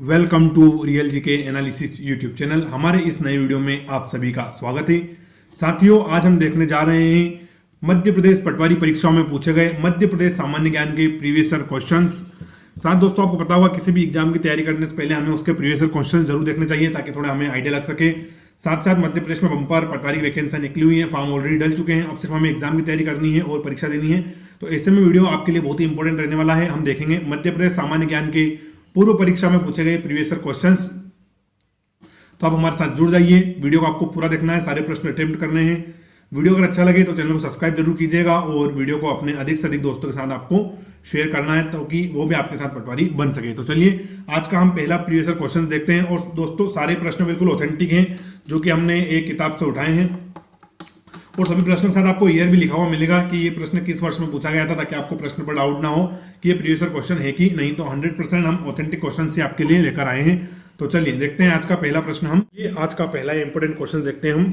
Welcome to real GK analysis YouTube channel. हमारे इस नए वीडियो में आप सभी का स्वागत है। साथियों, आज हम देखने जा रहे हैं मध्य प्रदेश पटवारी परीक्षाओं में पूछे गए मध्य प्रदेश सामान्य ज्ञान के प्रीवियस ईयर क्वेश्चंस। साथ दोस्तों, आपको पता होगा किसी भी एग्जाम की तैयारी करने से पहले हमें उसके प्रीवियस ईयर क्वेश्चन जरूर देखने चाहिए ताकि थोड़ा हमें आइडिया लग सके। साथ साथ मध्य प्रदेश में बम्पर पटवारी वैकेंसी निकली हुई है, फॉर्म ऑलरेडी डल चुके हैं, अब सिर्फ हमें एग्जाम की तैयारी करनी है और परीक्षा देनी है। तो ऐसे में वीडियो आपके लिए बहुत ही इंपॉर्टेंट रहने वाला है। हम देखेंगे मध्य प्रदेश सामान्य ज्ञान के पूर्व परीक्षा में पूछे गए प्रीवियस ईयर क्वेश्चंस। तो आप हमारे साथ जुड़ जाइए, वीडियो को आपको पूरा देखना है, सारे प्रश्न अटेम्प्ट करने हैं। वीडियो अगर अच्छा लगे तो चैनल को सब्सक्राइब जरूर कीजिएगा और वीडियो को अपने अधिक से अधिक दोस्तों के साथ आपको शेयर करना है ताकि वो भी आपके साथ पटवारी बन सके। तो चलिए आज का हम पहला प्रीवियस ईयर क्वेश्चन देखते हैं। और दोस्तों, सारे प्रश्न बिल्कुल ऑथेंटिक हैं जो कि हमने एक किताब से उठाए हैं और सभी प्रश्नों के साथ आपको ईयर भी लिखा हुआ मिलेगा कि ये प्रश्न किस वर्ष में पूछा गया था, ताकि आपको प्रश्न पर डाउट ना हो कि ये प्रीवियस ईयर क्वेश्चन है कि नहीं। तो 100% हम ऑथेंटिक क्वेश्चन से आपके लिए लेकर आए हैं। तो चलिए देखते हैं आज का पहला प्रश्न। हम ये आज का पहला इंपोर्टेंट क्वेश्चन देखते हैं। हम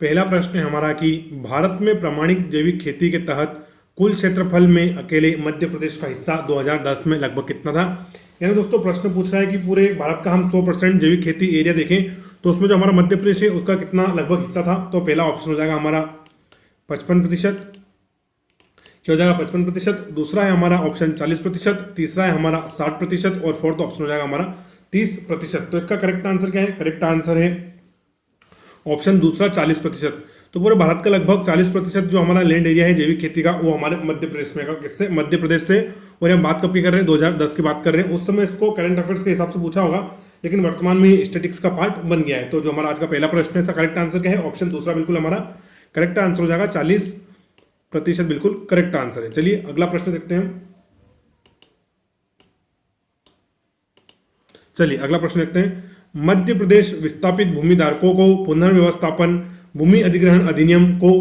पहला प्रश्न है हमारा कि भारत में प्रमाणिक जैविक खेती के तहत कुल क्षेत्रफल में अकेले मध्य प्रदेश का हिस्सा 2010 में लगभग कितना था। यानी दोस्तों, प्रश्न पूछ रहा है कि पूरे भारत का हम 100% जैविक खेती एरिया देखें तो उसमें जो हमारा मध्य प्रदेश है उसका कितना लगभग हिस्सा था। तो पहला ऑप्शन हो जाएगा हमारा 55%, क्या हो जाएगा 55%। दूसरा है हमारा ऑप्शन 40%, तीसरा है हमारा 60% और फोर्थ ऑप्शन हो जाएगा हमारा 30%। तो इसका करेक्ट आंसर क्या है? करेक्ट आंसर है ऑप्शन दूसरा 40%। तो पूरे भारत का लगभग 40% जो हमारा लैंड एरिया है जैविक खेती का वो हमारे मध्य प्रदेश में का। किससे? मध्य प्रदेश से। और हम बात कब की कर रहे हैं? 2010 की बात कर रहे हैं। उस समय इसको करंट अफेयर्स के हिसाब से पूछा होगा, लेकिन वर्तमान में स्टैटिस्टिक्स का पार्ट बन गया है। तो जो हमारा आज का पहला प्रश्न है इसका करेक्ट आंसर क्या है? ऑप्शन दूसरा बिल्कुल हमारा करेक्ट आंसर हो जाएगा। 40% बिल्कुल करेक्ट आंसर है। चलिए अगला प्रश्न देखते हैं। चलिए अगला प्रश्न देखते हैं। मध्य प्रदेश विस्थापित भूमि धारकों को पुनर्व्यवस्थापन भूमि अधिग्रहण अधिनियम को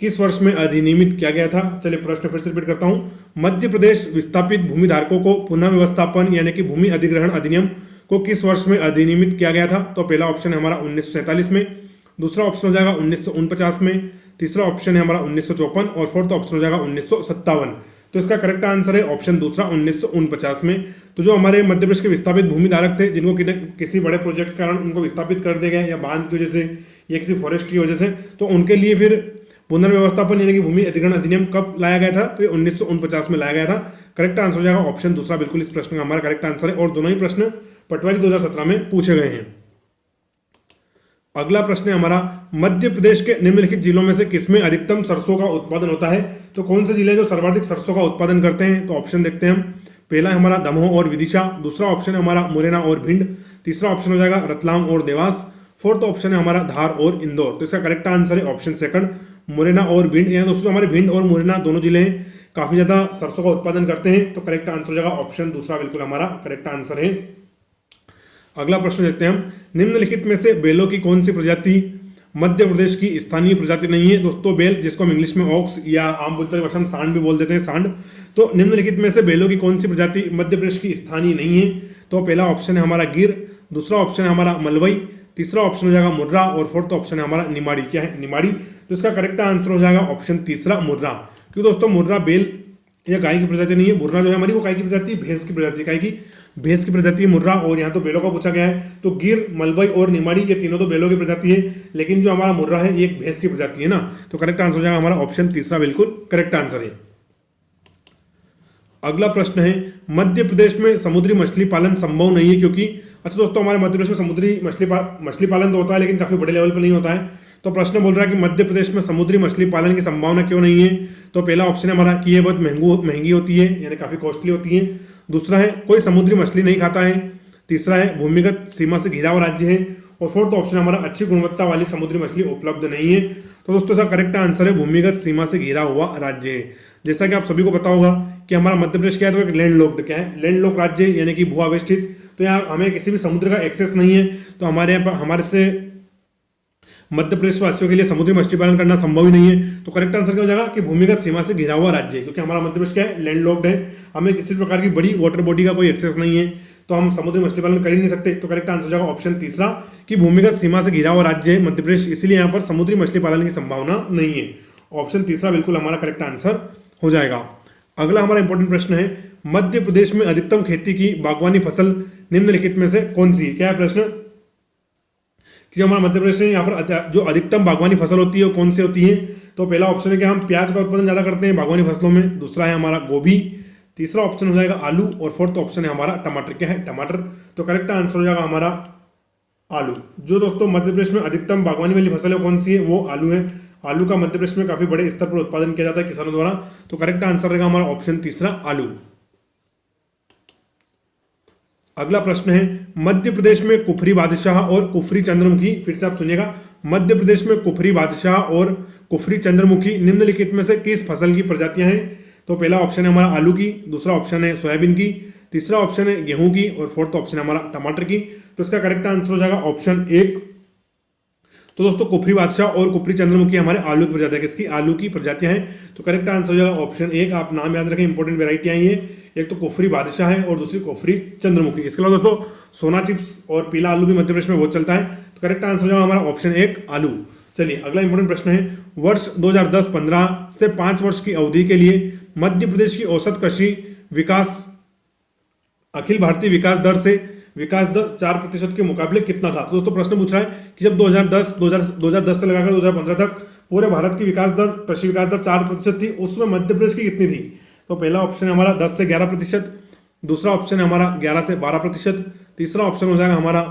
किस वर्ष में अधिनियमित किया गया था? चलिए प्रश्न फिर से रिपीट करता हूं। मध्य प्रदेश विस्थापित भूमि धारकों को पुनर्व्यवस्थापन यानी कि भूमि अधिग्रहण अधिनियम को किस वर्ष में अधिनियमित किया गया था? तो पहला ऑप्शन है हमारा 1947 में, दूसरा ऑप्शन हो जाएगा 1949 में, तीसरा ऑप्शन है हमारा 1954 और फोर्थ ऑप्शन हो जाएगा 1957। तो इसका करेक्ट आंसर है ऑप्शन दूसरा 1949 में। तो जो हमारे मध्य प्रदेश के विस्थापित भूमि धारक थे जिनको किसी बड़े प्रोजेक्ट के कारण उनको विस्थापित कर दिया गया या बांध की वजह से या किसी फॉरेस्ट की वजह से, तो उनके लिए फिर पुनर्व्यवस्थापन यानी कि भूमि अधिग्रहण अधिनियम कब लाया गया था? तो ये 1949 में लाया गया था। करेक्ट आंसर हो जाएगा ऑप्शन दूसरा बिल्कुल इस प्रश्न का हमारा करेक्ट आंसर है। और दोनों ही प्रश्न पटवारी 2017 में पूछे गए हैं। अगला प्रश्न है हमारा मध्य प्रदेश के निम्नलिखित जिलों में से किसमें अधिकतम सरसों का उत्पादन होता है? तो कौन से जिले जो सर्वाधिक सरसों का उत्पादन करते हैं? तो ऑप्शन देखते हैं हम। पहला है हमारा दमोह और विदिशा, दूसरा ऑप्शन है हमारा मुरैना और भिंड, तीसरा ऑप्शन हो जाएगा रतलाम और देवास, फोर्थ ऑप्शन है हमारा धार और इंदौर। तो इसका करेक्ट आंसर है ऑप्शन सेकंड मुरैना और भिंड। यानी दोस्तों हमारे भिंड और मुरैना दोनों जिले हैं काफी ज्यादा सरसों का उत्पादन करते हैं। तो करेक्ट आंसर हो जाएगा ऑप्शन दूसरा बिल्कुल हमारा करेक्ट आंसर है। अगला प्रश्न देखते हैं हम। निम्नलिखित में से बेलों की कौन सी प्रजाति मध्य प्रदेश की स्थानीय प्रजाति नहीं है? दोस्तों बेल, जिसको हम इंग्लिश में ऑक्स या आम बोलते हैं सांड भी बोल देते हैं, सांड। तो निम्नलिखित में से बेलों की कौन सी प्रजाति मध्य प्रदेश की स्थानीय नहीं है? तो पहला ऑप्शन है हमारा गिर, दूसरा ऑप्शन है हमारा मलवई, तीसरा ऑप्शन हो जाएगा मुर्रा और फोर्थ ऑप्शन है हमारा निमाड़ी। क्या है? निमाड़ी। तो इसका करेक्ट आंसर हो जाएगा ऑप्शन तीसरा मुर्रा। क्योंकि दोस्तों मुर्रा बेल या गाय की प्रजाति नहीं है। मुर्रा जो है हमारी वो गाय की प्रजाति, भैंस की प्रजाति, गाय की भैंस की प्रजाति है मुर्रा। और यहाँ तो बेलों का पूछा गया है। तो गिर, मलबई और निमाड़ी ये तीनों तो बेलों की प्रजाति है, लेकिन जो हमारा मुर्रा है ये एक भैंस की प्रजाति है ना। तो करेक्ट आंसर हो जाएगा हमारा ऑप्शन तीसरा बिल्कुल करेक्ट आंसर है। अगला प्रश्न है मध्य प्रदेश में समुद्री मछली पालन संभव नहीं है क्योंकि। अच्छा दोस्तों, हमारे मध्य प्रदेश में समुद्री मछली पालन तो होता है लेकिन काफी बड़े लेवल पर नहीं होता है। तो प्रश्न बोल रहा है कि मध्य प्रदेश में समुद्री मछली पालन की संभावना क्यों नहीं है? तो पहला ऑप्शन है हमारा कि ये बहुत महंगी होती है यानी काफी कॉस्टली होती है, दूसरा है कोई समुद्री मछली नहीं खाता है, तीसरा है भूमिगत सीमा से घिरा हुआ राज्य है और फोर्थ ऑप्शन हमारा अच्छी गुणवत्ता वाली समुद्री मछली उपलब्ध नहीं है। तो दोस्तों इसका करेक्ट आंसर है भूमिगत सीमा से घिरा हुआ राज्य है। जैसा कि आप सभी को पता होगा कि हमारा मध्य प्रदेश क्या है, तो एक लैंड लॉक्ड क्या है, लैंड लॉक राज्य यानी कि भू आवेष्टित। तो यहाँ हमें किसी भी समुद्र का एक्सेस नहीं है। तो हमारे यहाँ पर हमारे से मध्य प्रदेश वासियों के लिए समुद्री मछली पालन करना संभव ही नहीं है। तो करेक्ट आंसर क्या हो जाएगा कि भूमिगत सीमा से घिरा हुआ राज्य है, क्योंकि हमारा मध्य प्रदेश क्या है, लैंड लॉक्ड है, हमें किसी प्रकार की बड़ी वाटर बॉडी का कोई एक्सेस नहीं है, तो हम समुद्री मछली पालन कर ही नहीं सकते। तो करेक्ट आंसर हो जाएगा ऑप्शन तीसरा कि भूमिगत सीमा से घिरा हुआ राज्य है मध्य प्रदेश, इसलिए यहाँ पर समुद्री मछली पालन की संभावना नहीं है। ऑप्शन तीसरा बिल्कुल हमारा करेक्ट आंसर हो जाएगा। अगला हमारा इंपॉर्टेंट प्रश्न है मध्य प्रदेश में अधिकतम खेती की बागवानी फसल निम्नलिखित में से कौन सी है? क्या है प्रश्न कि जो हमारा मध्य प्रदेश है यहाँ पर जो अधिकतम बागवानी फसल होती है वो कौन सी होती है? तो पहला ऑप्शन है कि हम प्याज का उत्पादन ज्यादा करते हैं बागवानी फसलों में, दूसरा है हमारा गोभी, तीसरा ऑप्शन हो जाएगा आलू, और फोर्थ ऑप्शन है हमारा टमाटर। क्या है? टमाटर। तो करेक्ट आंसर हो जाएगा हमारा आलू। जो दोस्तों मध्य प्रदेश में अधिकतम बागवानी वाली फसल है कौन सी है? वो आलू है। आलू का मध्य प्रदेश में काफी बड़े स्तर पर उत्पादन किया जाता है किसानों द्वारा। तो करेक्ट आंसर रहेगा हमारा ऑप्शन तीसरा आलू। अगला प्रश्न है मध्य प्रदेश में कुफरी बादशाह और कुफरी चंद्रमुखी, फिर से आप सुनिएगा, मध्य प्रदेश में कुफरी बादशाह और कुफरी चंद्रमुखी निम्नलिखित में से किस फसल की प्रजातियां हैं? तो पहला ऑप्शन है हमारा आलू की, दूसरा ऑप्शन है सोयाबीन की, तीसरा ऑप्शन है गेहूं की, और फोर्थ ऑप्शन है हमारा टमाटर की। तो इसका करेक्ट आंसर हो जाएगा ऑप्शन 1। तो दोस्तों कुफरी बादशाह और कुफरी चंद्रमुखी हमारे आलू की प्रजातियां, किसकी? आलू की प्रजातियां हैं। तो करेक्ट आंसर हो जाएगा ऑप्शन 1। आप नाम याद रखें, इंपॉर्टेंट वेराइटियां हैं ये, एक तो कुफरी बादशाह है और दूसरी कुफरी चंद्रमुखी। इसके अलावा दोस्तों सोना चिप्स और पीला आलू भी मध्य प्रदेश में बहुत चलता है। तो करेक्ट आंसर हो जाएगा हमारा ऑप्शन 1 आलू। चलिए अगला इंपॉर्टेंट प्रश्न है वर्ष 2010-15 से 5 वर्ष की अवधि के लिए मध्य प्रदेश की औसत कृषि विकास अखिल भारतीय विकास दर 4% के मुकाबले कितना था? तो दोस्तों प्रश्न पूछ रहा है कि जब 2010 से लगाकर 2015 तक पूरे भारत की विकास दर, कृषि विकास दर 4% थी, उसमें मध्य प्रदेश की कितनी थी? तो पहला ऑप्शन है हमारा 10 से 11%, दूसरा ऑप्शन है हमारा 11 से 12%, तीसरा ऑप्शन हो जाएगा हमारा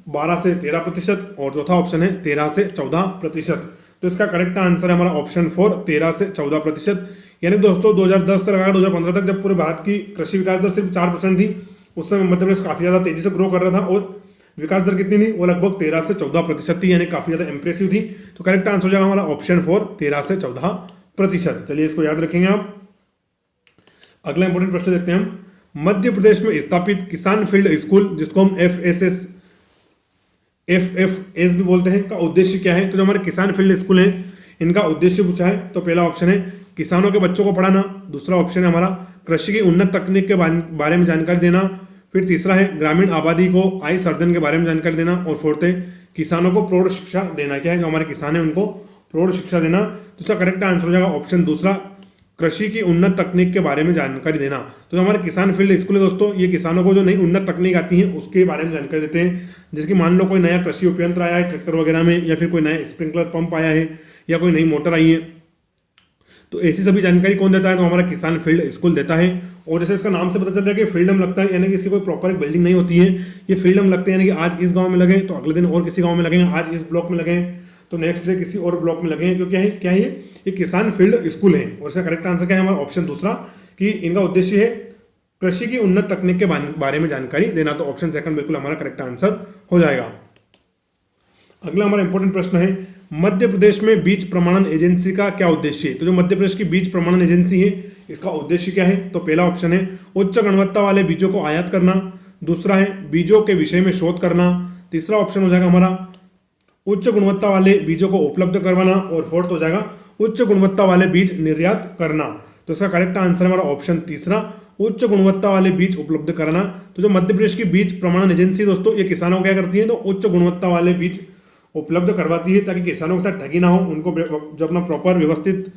12 से 13%, और चौथा ऑप्शन है 13 से 14%। तो इसका करेक्ट आंसर है हमारा ऑप्शन 4 13 से 14%। यानी दोस्तों 2010 से लगाकर 2015 तक जब पूरे भारत की कृषि विकास दर सिर्फ 4% थी, उस समय मध्य प्रदेश काफी ज्यादा तेजी से ग्रो कर रहा था और विकास दर कितनी थी? वो लगभग 13 से 14% थी, यानी काफी ज्यादा इंप्रेसिव थी। तो करेक्ट आंसर हो जाएगा हमारा ऑप्शन 4 13 से 14%। चलिए इसको याद रखेंगे आप। अगला इंपॉर्टेंट प्रश्न देखते हैं हम। मध्य प्रदेश में स्थापित किसान फील्ड स्कूल, जिसको हम FFS भी बोलते हैं, का उद्देश्य क्या है? तो जो हमारे किसान फील्ड स्कूल हैं इनका उद्देश्य पूछा है। तो पहला ऑप्शन है किसानों के बच्चों को पढ़ाना, दूसरा ऑप्शन है हमारा कृषि की उन्नत तकनीक के बारे में जानकारी देना, फिर तीसरा है ग्रामीण आबादी को आय सर्जन के बारे में जानकारी देना, और फोर्थ है किसानों को प्रौढ़ शिक्षा देना। क्या है? जो हमारे किसान है उनको प्रौढ़ शिक्षा देना। तो इसका करेक्ट आंसर हो जाएगा ऑप्शन दूसरा कृषि की उन्नत तकनीक के बारे में जानकारी देना। तो जो हमारे किसान फील्ड स्कूल है दोस्तों, ये किसानों को जो नई उन्नत तकनीक आती है उसके बारे में जानकारी देते हैं। जैसे कि मान लो कोई नया कृषि उपयंत्र आया है ट्रैक्टर वगैरह में, या फिर कोई नया स्प्रिंकलर पंप आया है, या कोई नई मोटर आई है, तो ऐसी सभी जानकारी कौन देता है? तो हमारा किसान फील्ड स्कूल देता है। और जैसे इसका नाम से पता चल रहा है कि फील्ड हम लगता है, यानी कि इसकी कोई प्रॉपर एक बिल्डिंग नहीं होती है, ये फील्ड हम लगते हैं, यानी कि आज इस गांव में लगे तो अगले दिन और किसी गांव में लगेंगे, आज इस ब्लॉक में लगे तो नेक्स्ट डे किसी और ब्लॉक में लगे। क्योंकि क्या है ये किसान फील्ड स्कूल है। और इसका करेक्ट आंसर क्या है? हमारा ऑप्शन दूसरा, कि इनका उद्देश्य है कृषि की उन्नत तकनीक के बारे में जानकारी देना। तो ऑप्शन सेकंड बिल्कुल हमारा करेक्ट आंसर हो जाएगा। अगला हमारा इंपॉर्टेंट प्रश्न है मध्य प्रदेश में बीज प्रमाणन एजेंसी का क्या उद्देश्य है? तो जो मध्य प्रदेश की बीज प्रमाणन एजेंसी है इसका उद्देश्य क्या है? तो पहला ऑप्शन है उच्च गुणवत्ता वाले बीजों को आयात करना, दूसरा है बीजों के विषय में शोध करना, तीसरा ऑप्शन हो जाएगा हमारा उच्च गुणवत्ता वाले बीजों को उपलब्ध करवाना, और फोर्थ हो जाएगा उच्च गुणवत्ता वाले बीज निर्यात करना। तो इसका करेक्ट आंसर हमारा ऑप्शन तीसरा उच्च गुणवत्ता वाले बीज उपलब्ध कराना। तो जो मध्य प्रदेश की बीज प्रमाणन एजेंसी दोस्तों, ये किसानों को क्या करती है? तो उच्च गुणवत्ता वाले बीज उपलब्ध करवाती है, ताकि किसानों के साथ ठगी ना हो, उनको जो अपना प्रॉपर व्यवस्थित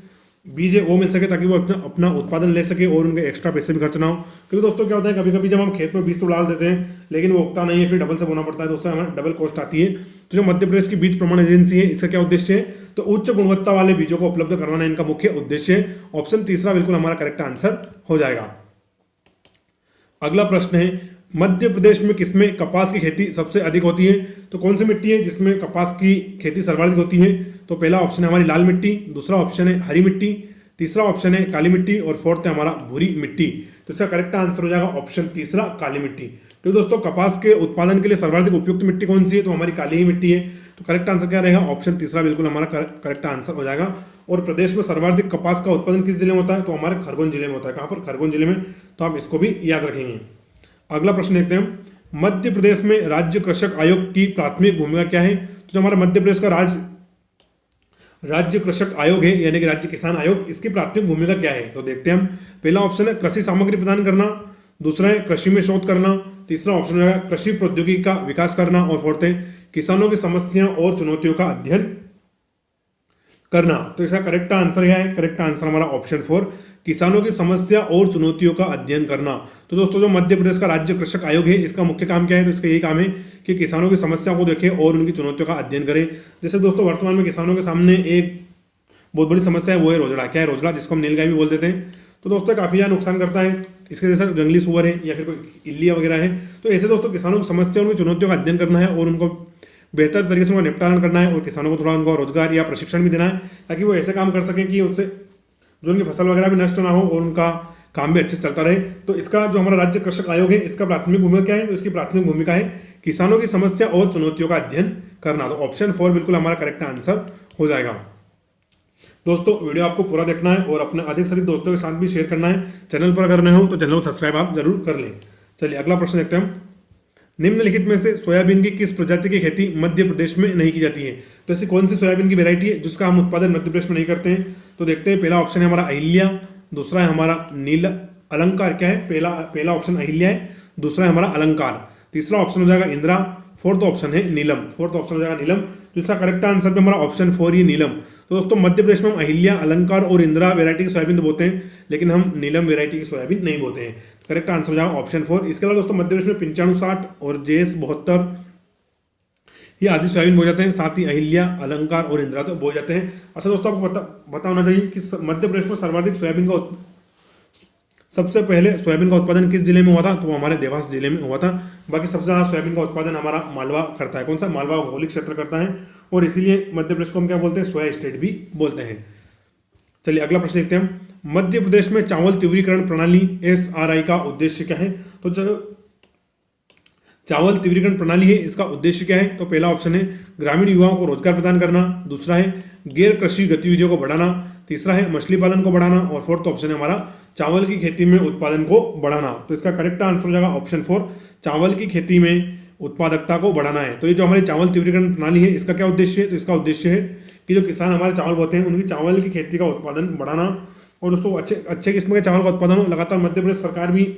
बीज है वो मिल सके, ताकि वो अपना उत्पादन ले सके और उनके एक्स्ट्रा पैसे भी खर्च ना हो। क्योंकि दोस्तों क्या होता है, कभी कभी जब हम खेत में बीज तो डाल देते हैं लेकिन वो उगता नहीं है, फिर डबल से बोना पड़ता है, दोस्तों हमारे डबल कॉस्ट आती है। तो जो मध्य प्रदेश की बीज प्रमाणन एजेंसी है इसका क्या उद्देश्य है? तो उच्च गुणवत्ता वाले बीजों को उपलब्ध करवाना इनका मुख्य उद्देश्य है। ऑप्शन तीसरा बिल्कुल हमारा करेक्ट आंसर हो जाएगा। अगला प्रश्न है मध्य प्रदेश में किसमें कपास की खेती सबसे अधिक होती है? तो कौन सी मिट्टी है जिसमें कपास की खेती सर्वाधिक होती है? तो पहला ऑप्शन है हमारी लाल मिट्टी, दूसरा ऑप्शन है हरी मिट्टी, तीसरा ऑप्शन है काली मिट्टी, और फोर्थ है हमारा भूरी मिट्टी। तो इसका करेक्ट आंसर हो जाएगा ऑप्शन तीसरा काली मिट्टी। तो दोस्तों कपास के उत्पादन के लिए सर्वाधिक उपयुक्त मिट्टी कौन सी है? तो हमारी काली ही मिट्टी है। तो करेक्ट आंसर क्या रहेगा? ऑप्शन तीसरा बिल्कुल हमारा करेक्ट आंसर हो जाएगा। और प्रदेश में सर्वाधिक कपास का उत्पादन किस जिले में होता है? तो हमारे खरगोन जिले में होता है। कहाँ पर? खरगोन जिले में। तो आप इसको भी याद रखेंगे। अगला प्रश्न देखते हैं मध्य प्रदेश में राज्य कृषक आयोग की प्राथमिक भूमिका क्या है? तो जो हमारा मध्य प्रदेश का राज्य कृषक आयोग है, यानी कि राज्य किसान आयोग, इसकी प्राथमिक भूमिका क्या है? तो देखते हैं हम। पहला ऑप्शन है कृषि सामग्री प्रदान करना, दूसरा है कृषि में शोध करना, तीसरा ऑप्शन है कृषि प्रौद्योगिकी का विकास करना, और फोर्थ है किसानों की समस्याओं और चुनौतियों का अध्ययन करना। तो इसका करेक्ट आंसर क्या है? करेक्ट आंसर हमारा ऑप्शन 4 किसानों की समस्या और चुनौतियों का अध्ययन करना। तो दोस्तों जो मध्य प्रदेश का राज्य कृषक आयोग है, इसका मुख्य काम क्या है? तो इसका यही काम है कि किसानों की समस्या को देखे और उनकी चुनौतियों का अध्ययन करे। जैसे दोस्तों वर्तमान में किसानों के सामने एक बहुत बड़ी समस्या है, वो है रोजड़ा। क्या है रोजड़ा? जिसको हम नीलगाय भी बोल देते हैं। तो दोस्तों काफी ज्यादा नुकसान करता है। इसके जैसा जंगली सुअर है या फिर कोई इल्लियाँ वगैरह है। तो ऐसे दोस्तों किसानों की समस्या, उनकी चुनौतियों का अध्ययन करना है और उनको बेहतर तरीके से उनका निपटान करना है और किसानों को थोड़ा उनको रोजगार या प्रशिक्षण भी देना है, ताकि वो ऐसे काम कर सकें कि उससे जो उनकी फसल वगैरह भी नष्ट ना हो और उनका काम भी अच्छे से चलता रहे। तो इसका जो हमारा राज्य कृषक आयोग है, इसका प्राथमिक भूमिका क्या है? तो इसकी प्राथमिक भूमिका है किसानों की समस्या और चुनौतियों का अध्ययन करना। तो ऑप्शन 4 बिल्कुल हमारा करेक्ट आंसर हो जाएगा। दोस्तों वीडियो आपको पूरा देखना है और अपने अधिक से अधिक दोस्तों के साथ भी शेयर करना है। चैनल पर अगर नए हो तो चैनल को सब्सक्राइब आप जरूर कर लें। चलिए अगला प्रश्न देखते हैं हम। निम्नलिखित में से सोयाबीन की किस प्रजाति की खेती मध्य प्रदेश में नहीं की जाती है? तो ऐसी कौन सी सोयाबीन की वैरायटी है जिसका हम उत्पादन मध्य प्रदेश में नहीं करते हैं? तो देखते हैं। पहला ऑप्शन है हमारा अहिल्या, दूसरा है हमारा नील अलंकार। क्या है? पहला ऑप्शन अहिल्या है, दूसरा है हमारा अलंकार, तीसरा ऑप्शन हो जाएगा इंदिरा, फोर्थ ऑप्शन है नीलम। फोर्थ ऑप्शन हो जाएगा नीलम। जिसका करेक्ट आंसर भी हमारा ऑप्शन 4 ही नीलम। तो दोस्तों मध्य प्रदेश में हम अहिल्या, अलंकार और इंदिरा वैरायटी की सोयाबीन तो बोते हैं, लेकिन हम नीलम वैरायटी की सोयाबीन नहीं बोते हैं। करेक्ट आंसर हो जाएगा ऑप्शन 4। इसके अलावा दोस्तों मध्य प्रदेश में 9560 और JS 72 ये आदि सोयाबीन बो जाते हैं। साथ ही अहिल्या, अलंकार और इंदिरा तो बो जाते हैं। अच्छा दोस्तों आपको पता होना चाहिए कि मध्य प्रदेश में सर्वाधिक सबसे पहले सोयाबीन का उत्पादन किस जिले में हुआ था? तो वो हमारे देवास जिले में हुआ था। बाकी सबसे ज्यादा सोयाबीन का उत्पादन हमारा मालवा करता है। कौन सा? मालवा भौगोलिक क्षेत्र करता है और इसीलिए मध्य प्रदेश को हम क्या बोलते हैं? सोया स्टेट भी बोलते हैं। चलिए अगला प्रश्न देखते हैं। मध्य प्रदेश में चावल तीव्रीकरण प्रणाली SRI का उद्देश्य क्या है? तो चलो चावल तीव्रीकरण प्रणाली है, इसका उद्देश्य क्या है? तो पहला ऑप्शन है ग्रामीण युवाओं को रोजगार प्रदान करना, दूसरा है गैर कृषि गतिविधियों को बढ़ाना, तीसरा है मछली पालन को बढ़ाना और फोर्थ ऑप्शन है हमारा चावल की खेती में उत्पादन को बढ़ाना। तो इसका करेक्ट आंसर हो जाएगा ऑप्शन 4, चावल की खेती में उत्पादकता को बढ़ाना है। तो ये जो हमारी चावल तीव्रीकरण प्रणाली है, इसका क्या उद्देश्य है? तो इसका उद्देश्य है कि जो किसान हमारे चावल बोते हैं, उनकी चावल की खेती का उत्पादन बढ़ाना और दोस्तों अच्छे किस्म के चावल का उत्पादन हो। लगातार मध्य प्रदेश सरकार भी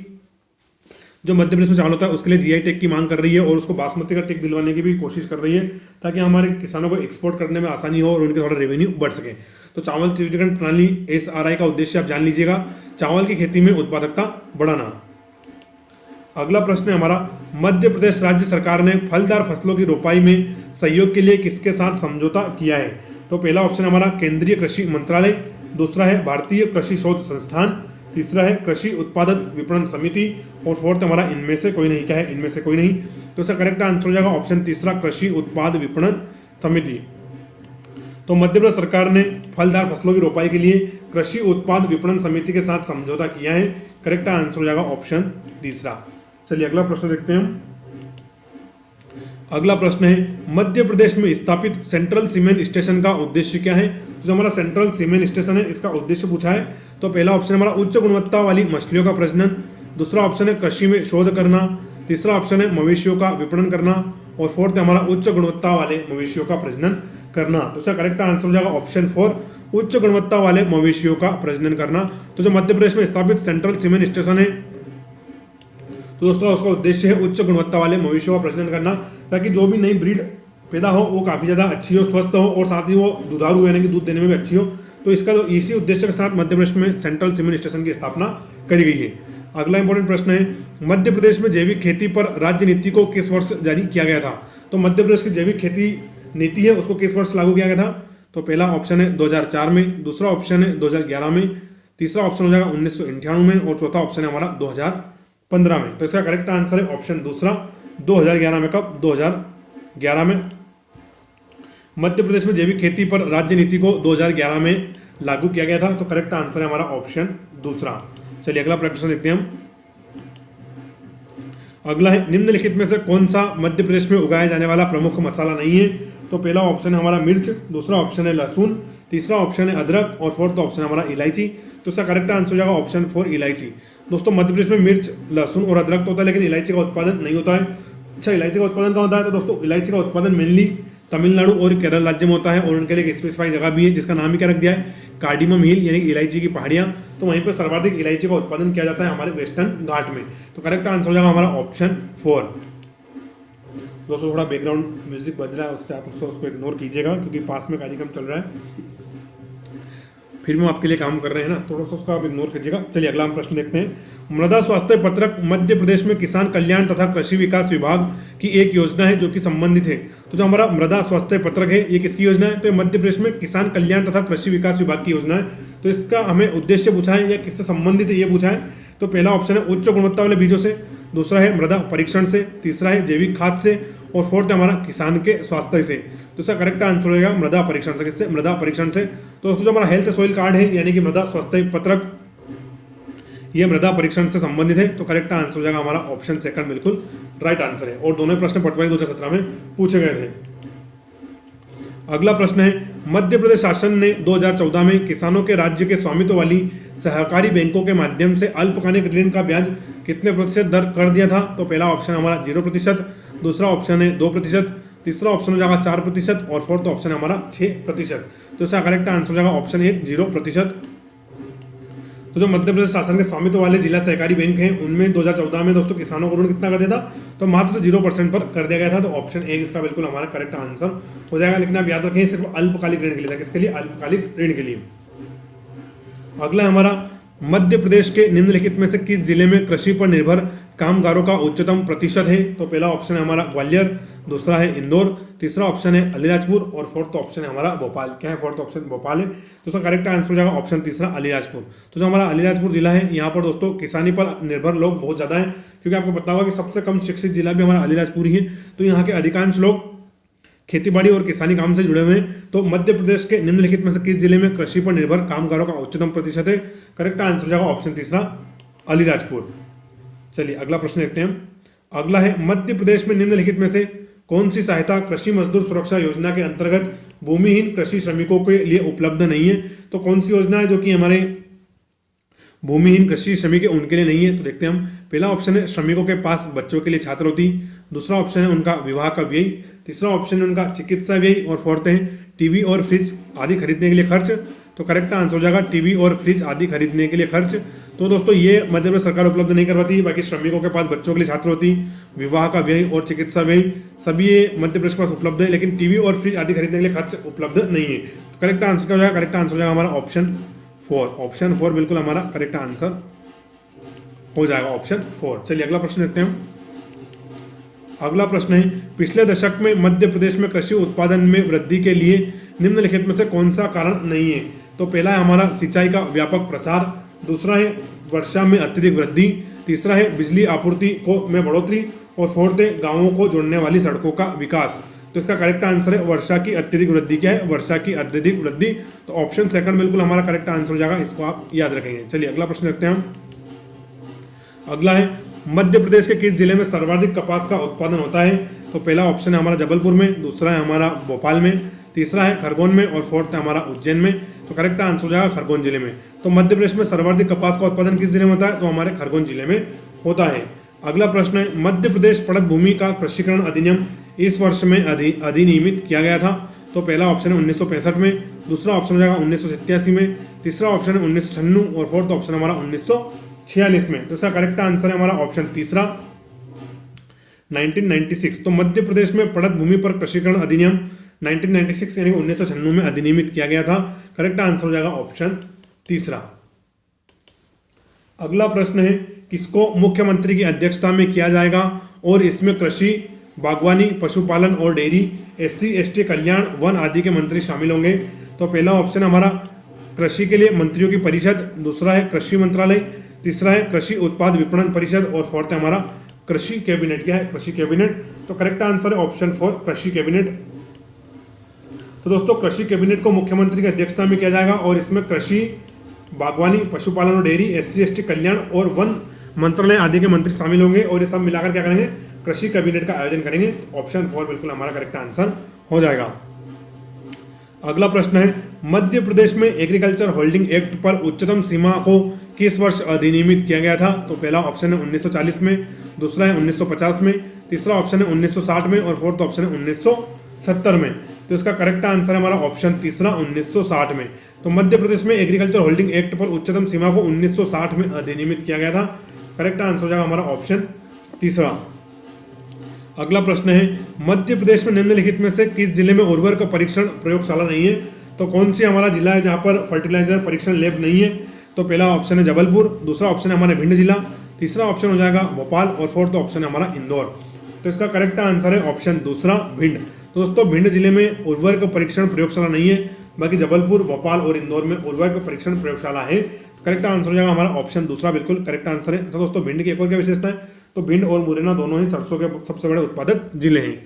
जो मध्य प्रदेश में चावल होता है उसके लिए GI टैग की मांग कर रही है और उसको बासमती का टैग दिलवाने की भी कोशिश कर रही है, ताकि हमारे किसानों को एक्सपोर्ट करने में आसानी हो और उनके थोड़ा रेवेन्यू बढ़ सके। तो चावल तीव्रीकरण प्रणाली SRI का उद्देश्य आप जान लीजिएगा, चावल की खेती में उत्पादकता बढ़ाना। अगला प्रश्न है हमारा, मध्य प्रदेश राज्य सरकार ने फलदार फसलों की रोपाई में सहयोग के लिए किसके साथ समझौता किया है? तो पहला ऑप्शन हमारा केंद्रीय कृषि मंत्रालय, दूसरा है भारतीय कृषि शोध संस्थान, तीसरा है कृषि उत्पादक विपणन समिति और फोर्थ हमारा इनमें से कोई नहीं। क्या है? इनमें से कोई नहीं। तो इसका करेक्ट आंसर हो जाएगा ऑप्शन तीसरा, कृषि उत्पाद विपणन समिति। तो मध्य प्रदेश सरकार ने फलदार फसलों की रोपाई के लिए कृषि उत्पाद विपणन समिति के साथ समझौता किया है। करेक्ट आंसर हो जाएगा ऑप्शन तीसरा। चलिए अगला प्रश्न देखते हैं हम। अगला प्रश्न है, मध्य प्रदेश में स्थापित सेंट्रल सीमेंट स्टेशन का उद्देश्य क्या है? तो जो हमारा सेंट्रल सीमेंट स्टेशन है, इसका उद्देश्य पूछा है। तो पहला ऑप्शन हमारा उच्च गुणवत्ता वाली मछलियों का प्रजनन, दूसरा ऑप्शन है कृषि में शोध करना, तीसरा ऑप्शन है मवेशियों का विपणन करना और फोर्थ है हमारा उच्च गुणवत्ता वाले मवेशियों का प्रजनन करना। तो इसका करेक्ट आंसर हो जाएगा ऑप्शन 4, उच्च गुणवत्ता वाले मवेशियों का प्रजनन करना। तो जो मध्य प्रदेश में स्थापित सेंट्रल सीमेंट स्टेशन है, तो दोस्तों उसका उद्देश्य है उच्च गुणवत्ता वाले मवेशियों का प्रजनन करना, ताकि जो भी नई ब्रीड पैदा हो वो काफ़ी ज़्यादा अच्छी हो, स्वस्थ हो और साथ ही वो दुधारू यानी कि दूध देने में भी अच्छी हो। तो इसका तो इसी उद्देश्य के साथ मध्य प्रदेश में सेंट्रल सीमेंट स्टेशन की स्थापना करी गई है। अगला इंपॉर्टेंट प्रश्न है, मध्य प्रदेश में जैविक खेती पर राज्य नीति को किस वर्ष जारी किया गया था? तो मध्य प्रदेश की जैविक खेती नीति है उसको किस वर्ष लागू किया गया था? तो पहला ऑप्शन है 2004 में, दूसरा ऑप्शन है 2011 में, तीसरा ऑप्शन हो जाएगा 1998 में और चौथा ऑप्शन है हमारा 2015 में। तो इसका करेक्ट आंसर है ऑप्शन दूसरा, 2011 में। कब? 2011 में मध्य प्रदेश में जैविक खेती पर राज्य नीति को 2011 में लागू किया गया था। तो करेक्ट आंसर है हमारा ऑप्शन दूसरा। चलिए अगला प्रश्न देखते हैं हम। अगला है, निम्नलिखित में से कौन सा मध्य प्रदेश में उगाया जाने वाला प्रमुख मसाला नहीं है? तो पहला ऑप्शन है हमारा मिर्च, दूसरा ऑप्शन है लहसुन, तीसरा ऑप्शन है अदरक और फोर्थ ऑप्शन है हमारा इलायची। तो इसका करेक्ट आंसर हो जाएगा ऑप्शन 4 इलायची। दोस्तों मध्य प्रदेश में मिर्च, लहसुन और अदरक तो होता है, लेकिन इलायची का उत्पादन नहीं होता है। अच्छा, इलायची का उत्पादन कहाँ होता है? तो दोस्तों इलायची का उत्पादन मेनली तमिलनाडु और केरल राज्य में होता है और उनके लिए एक स्पेसिफाई जगह भी है जिसका नाम ही क्या रख दिया है? कार्डिमम हिल, यानी इलायची की पहाड़ियाँ। तो वहीं पर सर्वाधिक इलायची का उत्पादन किया जाता है हमारे वेस्टर्न घाट में। तो करेक्ट आंसर हो जाएगा हमारा ऑप्शन 4। दोस्तों थोड़ा बैकग्राउंड म्यूजिक बज रहा है, उससे आप उसको इग्नोर कीजिएगा क्योंकि पास में कार्यक्रम चल रहा है। फिर भी हम आपके लिए काम कर रहे हैं ना, थोड़ा सा उसका आप इग्नोर कीजिएगा। चलिए अगला हम प्रश्न देखते हैं। मृदा स्वास्थ्य पत्रक मध्य प्रदेश में किसान कल्याण तथा कृषि विकास विभाग की एक योजना है जो कि संबंधित है। तो जो हमारा मृदा स्वास्थ्य पत्रक है ये किसकी योजना है? तो ये मध्य प्रदेश में किसान कल्याण तथा कृषि विकास विभाग की योजना है। तो इसका हमें उद्देश्य पूछा है या किससे संबंधित है ये पूछा है। तो पहला ऑप्शन है उच्च गुणवत्ता वाले बीजों से, दूसरा है मृदा परीक्षण से, तीसरा है जैविक खाद से और फोर्थ है हमारा किसान के स्वास्थ्य से। तो इसका करेक्ट आंसर हो जाएगा मृदा परीक्षण से। किससे? मृदा परीक्षण से। तो दोस्तों जो हमारा हेल्थ सॉइल कार्ड है यानी कि मृदा स्वास्थ्य पत्रक ये मृदा परीक्षण से संबंधित है। तो करेक्ट आंसर हो जाएगा हमारा ऑप्शन सेकंड बिल्कुल राइट आंसर है। और दोनों प्रश्न पटवारी 2017 में पूछे गए थे। अगला प्रश्न है मध्य प्रदेश शासन ने 2014 में किसानों के राज्य के स्वामित्व वाली सहकारी बैंकों के माध्यम से अल्पकालिक ऋण का ब्याज कितने प्रतिशत दर कर दिया था? तो पहला ऑप्शन हमारा 0%, दूसरा ऑप्शन है 2%, तीसरा ऑप्शन हो जाएगा 4% और फोर्थ ऑप्शन है हमारा 6%। तो इसका करेक्ट आंसर हो जाएगा ऑप्शन 1 0%। तो जो मध्य प्रदेश शासन के स्वामित्व वाले जिला सहकारी बैंक हैं उनमें 2014 में दोस्तों किसानों को ऋण कितना कर दिया था? तो मात्र 0% पर कर दिया गया था। तो ऑप्शन 1 इसका बिल्कुल हमारा करेक्ट आंसर हो जाएगा। लेकिन आप याद रखें सिर्फ अल्पकालिक ऋण के लिए था। किसके लिए? अल्पकालिक ऋण के लिए। अगला हमारा मध्य प्रदेश के निम्नलिखित में से किस जिले में कृषि पर निर्भर कामगारों का उच्चतम प्रतिशत है? तो पहला ऑप्शन है हमारा ग्वालियर, दूसरा है इंदौर, तीसरा ऑप्शन है अलीराजपुर और फोर्थ ऑप्शन है हमारा भोपाल। क्या है? फोर्थ ऑप्शन भोपाल है। तो उसका करेक्ट आंसर हो जाएगा ऑप्शन तीसरा अलीराजपुर। तो जो हमारा अलीराजपुर जिला है यहाँ पर दोस्तों किसानी पर निर्भर लोग बहुत ज़्यादा हैं, क्योंकि आपको पता होगा कि सबसे कम शिक्षित जिला भी हमारा अलीराजपुर ही है। तो यहाँ के अधिकांश लोग खेतीबाड़ी और किसानी काम से जुड़े हुए हैं। तो मध्य प्रदेश के निम्नलिखित में से किस जिले में कृषि पर निर्भर कामगारों का उच्चतम प्रतिशत है? करेक्ट आंसर हो जाएगा ऑप्शन तीसरा अलीराजपुर। चलिए अगला प्रश्न देखते हैं। अगला है मध्य प्रदेश में निम्नलिखित में से कौन सी सहायता कृषि मजदूर सुरक्षा योजना के अंतर्गत भूमिहीन कृषि श्रमिकों के लिए उपलब्ध नहीं है? तो कौन सी योजना है जो कि हमारे भूमिहीन कृषि श्रमिक है उनके लिए नहीं है? तो देखते हैं हम। पहला ऑप्शन है श्रमिकों के पास बच्चों के लिए छात्रवृत्ति, दूसरा ऑप्शन है उनका विवाह का व्यय, तीसरा ऑप्शन है उनका चिकित्सा व्यय और फोर्थ है टीवी और फ्रिज आदि खरीदने के लिए खर्च। तो करेक्ट आंसर हो जाएगा टीवी और फ्रिज आदि खरीदने के लिए खर्च। तो दोस्तों ये मध्य प्रदेश सरकार उपलब्ध नहीं करवाती। बाकी श्रमिकों के पास बच्चों के लिए छात्रवृत्ति, विवाह का व्यय और चिकित्सा व्यय सभी ये मध्य प्रदेश के पास उपलब्ध है, लेकिन टीवी और फ्रिज आदि खरीदने के लिए खर्च उपलब्ध नहीं है। तो करेक्ट आंसर क्या हो जाएगा? करेक्ट आंसर हो जाएगा हमारा ऑप्शन 4। ऑप्शन 4 बिल्कुल हमारा करेक्ट आंसर हो जाएगा ऑप्शन 4। चलिए अगला प्रश्न देखते हैं। अगला प्रश्न है पिछले दशक में मध्य प्रदेश में कृषि उत्पादन में वृद्धि के लिए निम्नलिखित में से कौन सा कारण नहीं है? तो पहला है हमारा सिंचाई का व्यापक प्रसार, दूसरा है वर्षा में अत्यधिक वृद्धि, तीसरा है बिजली आपूर्ति में बढ़ोतरी और फोर्थ है गांवों को जोड़ने वाली सड़कों का विकास। तो इसका करेक्ट आंसर है वर्षा की अत्यधिक वृद्धि। क्या है? वर्षा की अत्यधिक वृद्धि। तो ऑप्शन सेकंड बिल्कुल हमारा करेक्ट आंसर हो जाएगा, इसको आप याद रखेंगे। चलिए अगला प्रश्न देखते हैं हम। अगला है मध्य प्रदेश के किस जिले में सर्वाधिक कपास का उत्पादन होता है? तो पहला ऑप्शन है हमारा जबलपुर में, दूसरा है हमारा भोपाल में, तीसरा है खरगोन में और फोर्थ है हमारा उज्जैन में। तो करेक्ट आंसर हो जाएगा खरगोन जिले में। तो मध्य प्रदेश में सर्वाधिक कपास का उत्पादन किस जिले में होता है? तो हमारे खरगोन जिले में होता है। अगला प्रश्न है मध्य प्रदेश पड़त भूमि का कृषिकरण अधिनियम इस वर्ष में अधिनियमित किया गया था? तो पहला ऑप्शन है 1965 में, दूसरा ऑप्शन हो जाएगा 1987 में, तीसरा ऑप्शन है 1996 और फोर्थ ऑप्शन हमारा 1946 में। तो इसका करेक्ट आंसर है हमारा ऑप्शन तीसरा 1996। तो मध्य प्रदेश में पड़त भूमि पर कृषिकरण अधिनियम 1996 यानी 1996 में अधिनियमित किया गया था। करेक्ट आंसर हो जाएगा ऑप्शन तीसरा। अगला प्रश्न है किसको मुख्यमंत्री की अध्यक्षता में किया जाएगा और इसमें कृषि, बागवानी, पशुपालन और डेयरी, SC ST कल्याण, वन आदि के मंत्री शामिल होंगे? तो पहला ऑप्शन हमारा कृषि के लिए मंत्रियों की परिषद, दूसरा है कृषि मंत्रालय, तीसरा है कृषि उत्पाद विपणन परिषद और फोर्थ है हमारा कृषि कैबिनेट। क्या है? कृषि कैबिनेट। तो करेक्ट आंसर है ऑप्शन 4 कृषि कैबिनेट। तो दोस्तों कृषि कैबिनेट को मुख्यमंत्री की अध्यक्षता में किया जाएगा और इसमें कृषि, बागवानी, पशुपालन और डेयरी, SC ST कल्याण और वन मंत्रालय आदि के मंत्री शामिल होंगे और ये सब मिलाकर क्या करेंगे? कृषि कैबिनेट का आयोजन करेंगे। ऑप्शन 4 बिल्कुल हमारा करेक्ट आंसर हो जाएगा। अगला प्रश्न है मध्य प्रदेश में एग्रीकल्चर होल्डिंग एक्ट पर उच्चतम सीमा को किस वर्ष अधिनियमित किया गया था? तो पहला ऑप्शन है 1940 में, दूसरा है 1950 में, तीसरा ऑप्शन है 1960 में और फोर्थ ऑप्शन है 1970 में। तो इसका करेक्ट आंसर है हमारा ऑप्शन तीसरा 1960 में। तो मध्य प्रदेश में एग्रीकल्चर होल्डिंग एक्ट पर उच्चतम सीमा को 1960 में अधिनियमित किया गया था। करेक्ट आंसर हो जाएगा हमारा ऑप्शन तीसरा। अगला प्रश्न है मध्य प्रदेश में निम्नलिखित में से किस जिले में उर्वरक परीक्षण प्रयोगशाला नहीं है? तो कौन सी हमारा जिला है जहाँ पर फर्टिलाइजर परीक्षण लैब नहीं है? तो पहला ऑप्शन है जबलपुर, दूसरा ऑप्शन है हमारा भिंड जिला, तीसरा ऑप्शन हो जाएगा भोपाल और फोर्थ ऑप्शन है हमारा इंदौर। तो इसका करेक्ट आंसर है ऑप्शन दूसरा भिंड। तो दोस्तों भिंड जिले में उर्वरक परीक्षण प्रयोगशाला नहीं है, बाकी जबलपुर, भोपाल और इंदौर में उर्वरक परीक्षण प्रयोगशाला है। तो करेक्ट आंसर हो जाएगा हमारा ऑप्शन दूसरा, बिल्कुल करेक्ट आंसर है। तो दोस्तों भिंड की एक और क्या विशेषता है? तो भिंड और मुरैना दोनों ही सरसों के सबसे बड़े उत्पादक जिले हैं।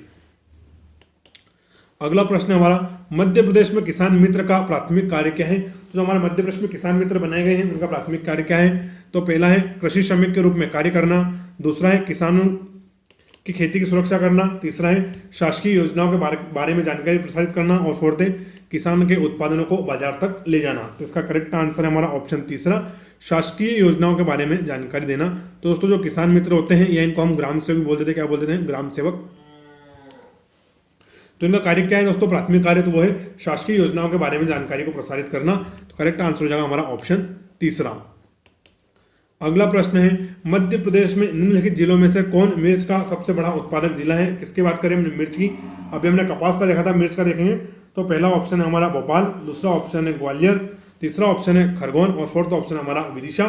अगला प्रश्न है हमारा, मध्य प्रदेश में किसान मित्र का प्राथमिक कार्य क्या है? तो जो हमारे मध्य प्रदेश में किसान मित्र बनाए गए हैं उनका प्राथमिक कार्य क्या है? तो पहला है कृषि श्रमिक के रूप में कार्य करना, दूसरा है किसानों की खेती की सुरक्षा करना, तीसरा है शासकीय योजनाओं के बारे में जानकारी प्रसारित करना और फोर्थ है किसान के उत्पादनों को बाजार तक ले जाना। तो इसका करेक्ट आंसर है हमारा ऑप्शन तीसरा, शासकीय योजनाओं के बारे में जानकारी देना। तो दोस्तों जो किसान मित्र होते हैं या इनको हम ग्राम सेवक बोल देते हैं, क्या बोल देते हैं? ग्राम सेवक। तो इनका कार्य क्या है दोस्तों? प्राथमिक कार्य तो वो है शासकीय योजनाओं के बारे में जानकारी को प्रसारित करना। तो करेक्ट आंसर हो जाएगा हमारा ऑप्शन तीसरा। अगला प्रश्न है, मध्य प्रदेश में निम्नलिखित जिलों में से कौन मिर्च का सबसे बड़ा उत्पादक जिला है? किसकी बात करें हमने? मिर्च की। अभी हमने कपास का देखा था, मिर्च का देखेंगे। तो पहला ऑप्शन है हमारा भोपाल, दूसरा ऑप्शन है ग्वालियर, तीसरा ऑप्शन है खरगोन और फोर्थ ऑप्शन है हमारा विदिशा।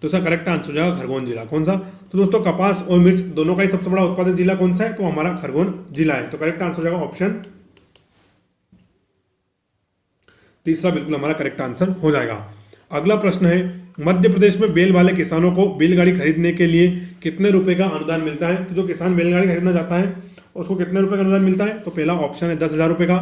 तो इसका करेक्ट आंसर हो जाएगा खरगोन जिला। कौन सा? तो दोस्तों कपास और मिर्च दोनों का ही सबसे बड़ा उत्पादक जिला कौन सा है? तो हमारा खरगोन जिला है। तो करेक्ट आंसर हो जाएगा ऑप्शन तीसरा, बिल्कुल हमारा करेक्ट आंसर हो जाएगा। अगला प्रश्न है, मध्य प्रदेश में बैल वाले किसानों को बैलगाड़ी खरीदने के लिए कितने रुपए का अनुदान मिलता है? तो जो किसान बैलगाड़ी खरीदना चाहता है उसको कितने रुपए का अनुदान मिलता है? तो पहला ऑप्शन है 10,000 रुपए का,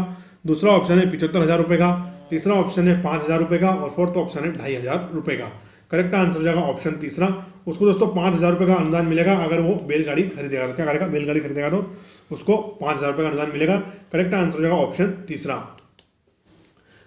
दूसरा ऑप्शन है 75,000 रुपए का, तीसरा ऑप्शन है 5,000 रुपए का और फोर्थ ऑप्शन है 2,500 रुपए का। करेक्ट आंसर हो जाएगा ऑप्शन तीसरा। उसको दोस्तों 5,000 रुपए का अनुदान मिलेगा अगर वो बैलगाड़ी खरीदेगा। तो क्या करेगा? बैलगाड़ी खरीदेगा तो उसको 5,000 रुपए का अनुदान मिलेगा। करेक्ट आंसर हो जाएगा ऑप्शन तीसरा।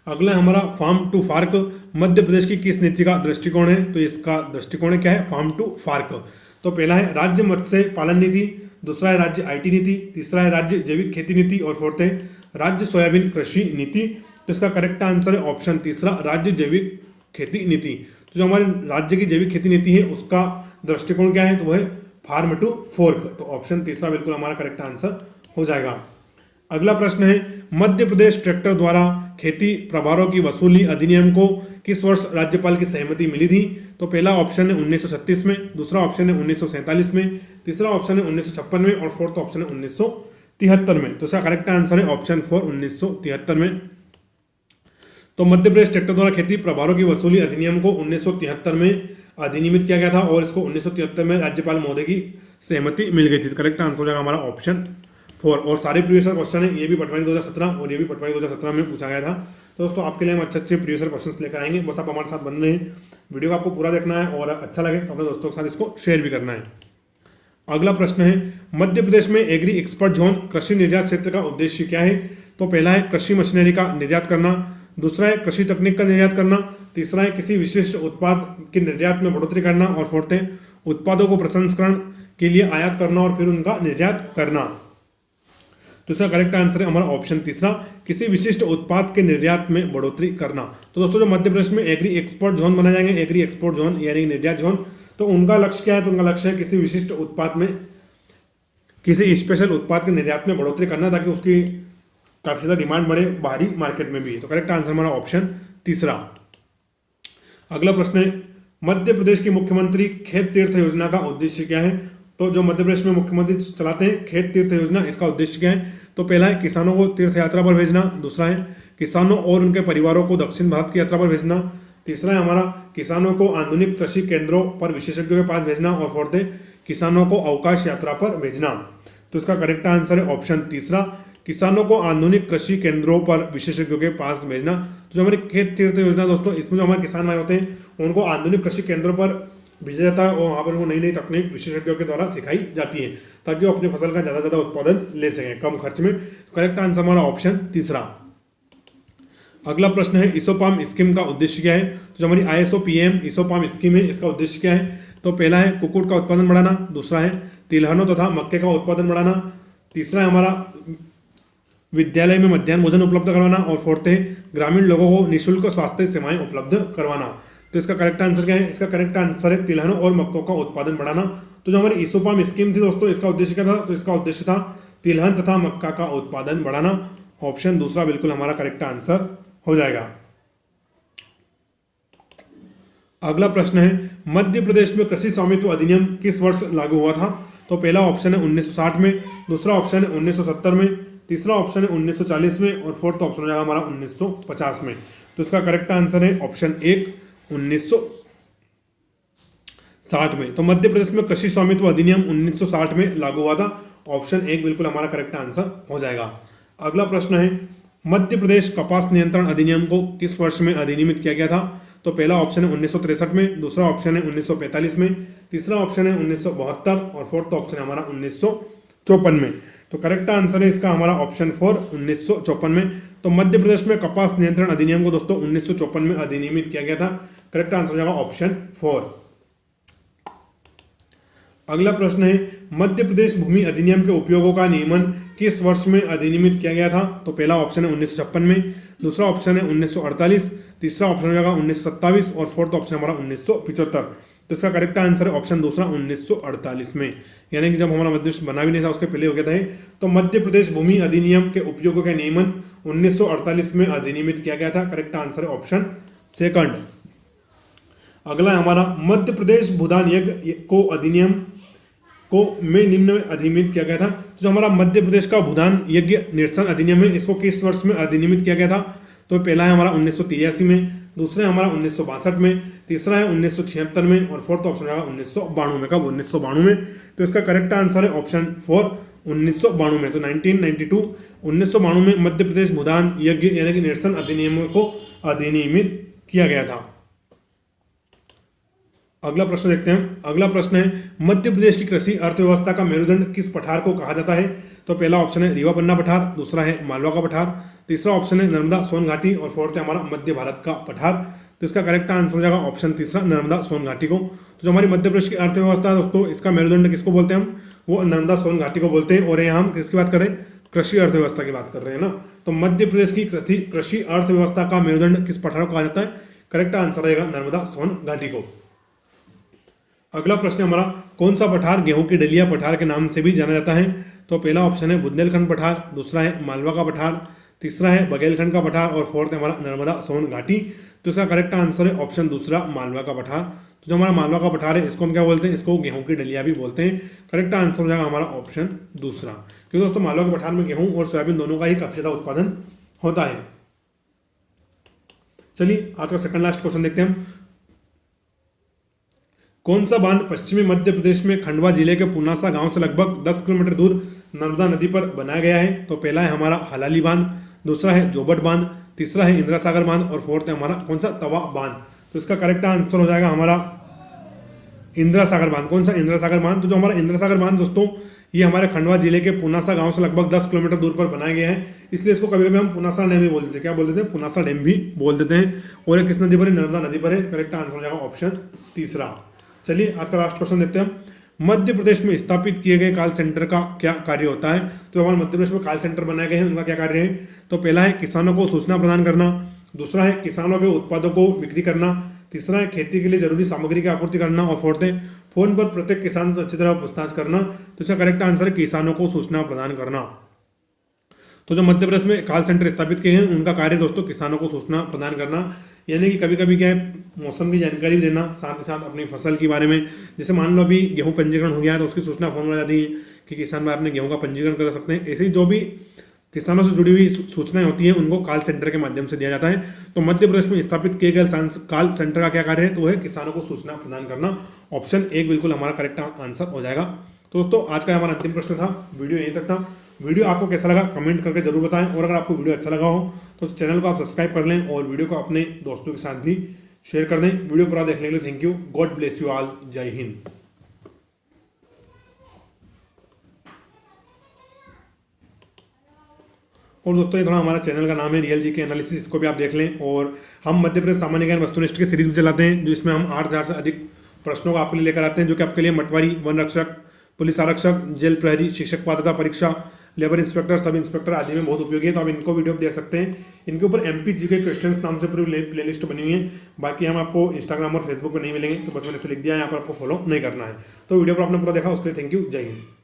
अगला हमारा फार्म टू फार्क मध्य प्रदेश की किस नीति का दृष्टिकोण है? तो इसका दृष्टिकोण क्या है? फार्म टू फार्क। तो पहला है राज्य मत्स्य पालन नीति, दूसरा है राज्य आईटी नीति, तीसरा है राज्य जैविक खेती नीति और फोर्थ है राज्य सोयाबीन कृषि नीति। तो इसका करेक्ट आंसर है ऑप्शन तीसरा, राज्य जैविक खेती नीति। तो जो हमारे राज्य की जैविक खेती नीति है उसका दृष्टिकोण क्या है? तो वह है फार्म टू फोर्क। तो ऑप्शन तीसरा बिल्कुल हमारा करेक्ट आंसर हो जाएगा। अगला प्रश्न है, मध्य प्रदेश ट्रैक्टर द्वारा खेती प्रभारों की वसूली अधिनियम को किस वर्ष राज्यपाल की सहमति मिली थी? तो पहला ऑप्शन है 1936 में, दूसरा ऑप्शन है 1947 में, तीसरा ऑप्शन है 1956 में और फोर्थ ऑप्शन है 1973 में। तो इसका करेक्ट आंसर है ऑप्शन 4 1973 में। तो मध्य प्रदेश ट्रैक्टर द्वारा खेती प्रभारों की वसूली अधिनियम को 1973 में अधिनियमित किया गया था और इसको 1973 में राज्यपाल महोदय की सहमति मिल गई थी। करेक्ट आंसर हो जाएगा हमारा ऑप्शन 4। और सारे प्रीवियस क्वेश्चन है, ये भी पटवारी 2017 और ये भी पटवारी 2017 में पूछा गया था। तो दोस्तों आपके लिए हम अच्छे प्रीवियस क्वेश्चंस लेकर आएंगे, बस आप हमारे साथ बन रहे हैं। वीडियो को आपको पूरा देखना है और अच्छा लगे तो अपने दोस्तों के साथ इसको शेयर भी करना है। अगला प्रश्न है, मध्य प्रदेश में एग्री एक्सपर्ट जोन कृषि निर्यात क्षेत्र का उद्देश्य क्या है? तो पहला है कृषि मशीनरी का निर्यात करना, दूसरा है कृषि तकनीक का निर्यात करना, तीसरा है किसी विशिष्ट उत्पाद के निर्यात में बढ़ोतरी करना और फोर्थ है उत्पादों को प्रसंस्करण के लिए आयात करना और फिर उनका निर्यात करना। तो इसका करेक्ट आंसर है हमारा ऑप्शन तीसरा, किसी विशिष्ट उत्पाद के निर्यात में बढ़ोतरी करना। तो दोस्तों जो मध्य प्रदेश में एग्री एक्सपोर्ट जोन बनाए जाएंगे, एग्री एक्सपोर्ट जोन यानी निर्यात जोन, तो उनका लक्ष्य क्या है? तो उनका लक्ष्य है किसी विशिष्ट उत्पाद में, किसी स्पेशल उत्पाद के निर्यात में बढ़ोतरी करना ताकि उसकी काफी ज्यादा डिमांड बढ़े बाहरी मार्केट में भी। तो करेक्ट आंसर हमारा ऑप्शन तीसरा। अगला प्रश्न है, मध्य प्रदेश की मुख्यमंत्री खेत तीर्थ योजना का उद्देश्य क्या है? तो जो मध्य प्रदेश में मुख्यमंत्री चलाते हैं खेत तीर्थ योजना, इसका उद्देश्य क्या है? तो पहला है किसानों को तीर्थ यात्रा पर भेजना, दूसरा है किसानों और उनके परिवारों को दक्षिण भारत की यात्रा पर भेजना, तीसरा है हमारा किसानों को आधुनिक कृषि केंद्रों पर विशेषज्ञों के पास भेजना और फोर्थ है किसानों को अवकाश यात्रा पर भेजना। तो इसका करेक्ट आंसर है ऑप्शन तीसरा, किसानों को आधुनिक कृषि केंद्रों पर विशेषज्ञों के पास भेजना। तो जो हमारी खेत तीर्थ योजना दोस्तों, इसमें जो हमारे किसान भाई होते हैं उनको आधुनिक कृषि केंद्रों पर भेजा जाता है और वहाँ पर वो नई नई तकनीक विशेषज्ञों के द्वारा सिखाई जाती है ताकि वो अपनी फसल का ज़्यादा से ज़्यादा उत्पादन ले सकें कम खर्च में। करेक्ट आंसर हमारा ऑप्शन तीसरा। अगला प्रश्न है, इसोपाम स्कीम का उद्देश्य क्या है? तो जो हमारी ISO/PM इसोपाम स्कीम है, इसका उद्देश्य क्या है? तो पहला है कुक्कुट का उत्पादन बढ़ाना, दूसरा है तिलहनों तथा मक्के का उत्पादन बढ़ाना, तीसरा है हमारा विद्यालय में मध्याह्न भोजन उपलब्ध करवाना और फोर्थ है ग्रामीण लोगों को निःशुल्क स्वास्थ्य सेवाएं उपलब्ध करवाना। तो इसका करेक्ट आंसर क्या है? इसका करेक्ट आंसर है तिलहनों और मक्कों का उत्पादन बढ़ाना। तो जो हमारी इसोपाम स्कीम थी दोस्तों, इसका उद्देश्य क्या था? तो इसका उद्देश्य था तिलहन तथा मक्का का उत्पादन बढ़ाना ऑप्शन दूसरा बिल्कुल हमारा करेक्ट आंसर हो जाएगा। अगला प्रश्न है, मध्य प्रदेश में कृषि स्वामित्व अधिनियम किस वर्ष लागू हुआ था? तो पहला ऑप्शन है 1960 में, दूसरा ऑप्शन है 1970 में, तीसरा ऑप्शन है 1940 में और फोर्थ ऑप्शन हो जाएगा हमारा 1950 में। तो इसका करेक्ट आंसर है ऑप्शन 1 1960 में। तो मध्य प्रदेश में कृषि स्वामित्व अधिनियम 1960 में लागू हुआ था। ऑप्शन 1 बिल्कुल हमारा करेक्ट आंसर हो जाएगा। अगला प्रश्न है, मध्य प्रदेश कपास नियंत्रण अधिनियम को किस वर्ष में अधिनियमित किया गया था? तो पहला ऑप्शन है 1963 में, दूसरा ऑप्शन है 1945 में, तीसरा ऑप्शन है 1972 और फोर्थ ऑप्शन है हमारा 1954 में। तो करेक्ट आंसर है इसका हमारा ऑप्शन 4 1954 में। तो मध्य प्रदेश में कपास नियंत्रण अधिनियम को दोस्तों 1954 में अधिनियमित किया गया था। करेक्ट आंसर हो जाएगा ऑप्शन 4। अगला प्रश्न है, मध्य प्रदेश भूमि अधिनियम के उपयोगों का नियमन किस वर्ष में अधिनियमित किया गया था? तो पहला ऑप्शन है 1956 में, दूसरा ऑप्शन है 1948, तीसरा ऑप्शन हो जाएगा 1927 और फोर्थ ऑप्शन हमारा 1975। तो इसका करेक्ट आंसर है ऑप्शन दूसरा 1948 में, यानी कि जब हमारा मध्य प्रदेश बना भी नहीं था उसके पहले हो गया था। तो मध्य प्रदेश भूमि अधिनियम के उपयोगों का नियमन 1948 में अधिनियमित किया गया था। करेक्ट आंसर है ऑप्शन सेकंड। अगला है हमारा, मध्य प्रदेश भूदान यज्ञ को अधिनियम को में निम्न में अधिनियमित किया गया था। तो जो हमारा मध्य प्रदेश का भूदान यज्ञ निरसन अधिनियम है, इसको किस वर्ष में अधिनियमित किया गया था? तो पहला है हमारा 1983 में, दूसरा है हमारा 1962 में, तीसरा है 1976 में और फोर्थ ऑप्शन है 1992 में। कब? 1992 में। तो इसका करेक्ट आंसर है ऑप्शन 4 1992 में। तो 1992 में मध्य प्रदेश भूदान यज्ञ यानी कि निरसन अधिनियम को अधिनियमित किया गया था। अगला प्रश्न देखते हैं। अगला प्रश्न है, मध्य प्रदेश की कृषि अर्थव्यवस्था का मेरुदंड किस पठार को कहा जाता है? तो पहला ऑप्शन है रीवा पन्ना पठार, दूसरा है मालवा का पठार, तीसरा ऑप्शन है नर्मदा सोन घाटी और फोर्थ है हमारा मध्य भारत का पठार। तो इसका करेक्ट आंसर हो जाएगा ऑप्शन तीसरा नर्मदा सोन घाटी को। तो जो हमारी मध्य प्रदेश की अर्थव्यवस्था है दोस्तों, इसका मेरुदंड किसको बोलते हैं हम? वो नर्मदा सोन घाटी को बोलते हैं। और यहाँ हम किसकी बात कर रहे हैं? कृषि अर्थव्यवस्था की बात कर रहे हैं ना। तो मध्य प्रदेश की कृषि अर्थव्यवस्था का मेरुदंड किस पठार को कहा जाता है? करेक्ट आंसर रहेगा नर्मदा सोन घाटी को। अगला प्रश्न हमारा, कौन सा पठार गेहूं की डलिया पठार के नाम से भी जाना जाता है? तो पहला ऑप्शन है बुंदेलखंड पठार, दूसरा है मालवा का पठार, तीसरा है बघेलखंड का पठार और फोर्थ है हमारा नर्मदा सोन घाटी। तो इसका करेक्ट आंसर है ऑप्शन दूसरा मालवा का पठार। तो जो हमारा मालवा का पठार है इसको हम क्या बोलते हैं? इसको गेहूं की डलिया भी बोलते हैं। करेक्ट आंसर हो जाएगा हमारा ऑप्शन दूसरा, क्योंकि दोस्तों मालवा के पठार में गेहूं और सोयाबीन दोनों का ही काफी ज्यादा उत्पादन होता है। चलिए आज का सेकंड लास्ट क्वेश्चन देखते हैं हम। कौन सा बांध पश्चिमी मध्य प्रदेश में खंडवा जिले के पुनासा गांव से लगभग 10 किलोमीटर दूर नर्मदा नदी पर बनाया गया है? तो पहला है हमारा हलाली बांध, दूसरा है जोबट बांध, तीसरा है इंदिरा सागर बांध और फोर्थ है हमारा कौन सा? तवा बांध। तो इसका करेक्ट आंसर हो जाएगा हमारा इंदिरा सागर बांध। कौन सा? इंदिरा सागर बांध। तो जो हमारा इंदिरा सागर बांध दोस्तों, ये हमारे खंडवा जिले के पुनासा गांव से लगभग 10 किलोमीटर दूर पर बनाया गया है, इसलिए इसको कभी कभी हम पुनासा डैम भी बोल देते हैं। क्या बोल देते हैं? पुनासा डैम भी बोल देते हैं। और ये किस नदी पर है? नर्मदा नदी पर है। करेक्ट आंसर हो जाएगा ऑप्शन तीसरा। चलिए आज का लास्ट क्वेश्चन देखते हैं। मध्य प्रदेश में स्थापित किए गए कॉल सेंटर का क्या कार्य होता है? तो हमारे मध्य प्रदेश में कॉल सेंटर बनाए गए हैं, उनका क्या कार्य है? तो पहला है किसानों को सूचना प्रदान करना, दूसरा है किसानों के उत्पादों को बिक्री करना, तीसरा है खेती के लिए जरूरी सामग्री की आपूर्ति करना और फोर्थ है फोन पर प्रत्येक किसान से अच्छी तरह पूछताछ करना। तो इसका करेक्ट आंसर है किसानों को सूचना प्रदान करना। तो जो मध्य प्रदेश में कॉल सेंटर स्थापित किए हैं उनका कार्य दोस्तों किसानों को सूचना प्रदान करना, यानी कि कभी कभी क्या है मौसम की जानकारी भी देना, साथ ही साथ अपनी फसल के बारे में, जैसे मान लो अभी गेहूं पंजीकरण हो गया है तो उसकी सूचना फोन में आ जाती है कि किसान भाई अपने गेहूं का पंजीकरण कर सकते हैं। ऐसे ही जो भी किसानों से जुड़ी हुई सूचनाएं होती हैं उनको कॉल सेंटर के माध्यम से दिया जाता है। तो मध्य प्रदेश में स्थापित किए गए कॉल सेंटर का क्या कार्य है? तो वह किसानों को सूचना प्रदान करना। ऑप्शन 1 बिल्कुल हमारा करेक्ट आंसर हो जाएगा। तो दोस्तों आज का हमारा अंतिम प्रश्न था, वीडियो यहीं तक था। वीडियो आपको कैसा लगा कमेंट करके जरूर बताएं, और अगर आपको वीडियो अच्छा लगा हो तो चैनल को आप सब्सक्राइब कर लें और वीडियो को अपने दोस्तों के साथ भी शेयर कर दें। वीडियो पूरा देखने के लिए thank you. God bless you all. जय हिंद। और दोस्तों ये थोड़ा हमारा चैनल का नाम है रियल जीके एनालिसिस, इसको भी आप देख लें। और हम मध्य प्रदेश सामान्य ज्ञान वस्तुनिष्ठ की सीरीज भी चलाते हैं, जो इसमें हम 8000 से अधिक प्रश्नों को आपके लिए लेकर आते हैं, जो कि आपके लिए मटवारी, वन रक्षक, पुलिस आरक्षक, जेल प्रहरी, शिक्षक पात्रता परीक्षा, लेबर इंस्पेक्टर, सब इंस्पेक्टर आदि में बहुत उपयोगी है। तो आप इनको वीडियो देख सकते हैं। इनके ऊपर एमपी जीके क्वेश्चंस नाम से पूरी प्लेलिस्ट बनी हुई है। बाकी हम आपको इंस्टाग्राम और फेसबुक पर नहीं मिलेंगे, तो बस मैंने से लिख दिया है, यहाँ पर आपको फॉलो नहीं करना है। तो वीडियो पर आपने पूरा देखा, उसके लिए थैंक यू। जय हिंद।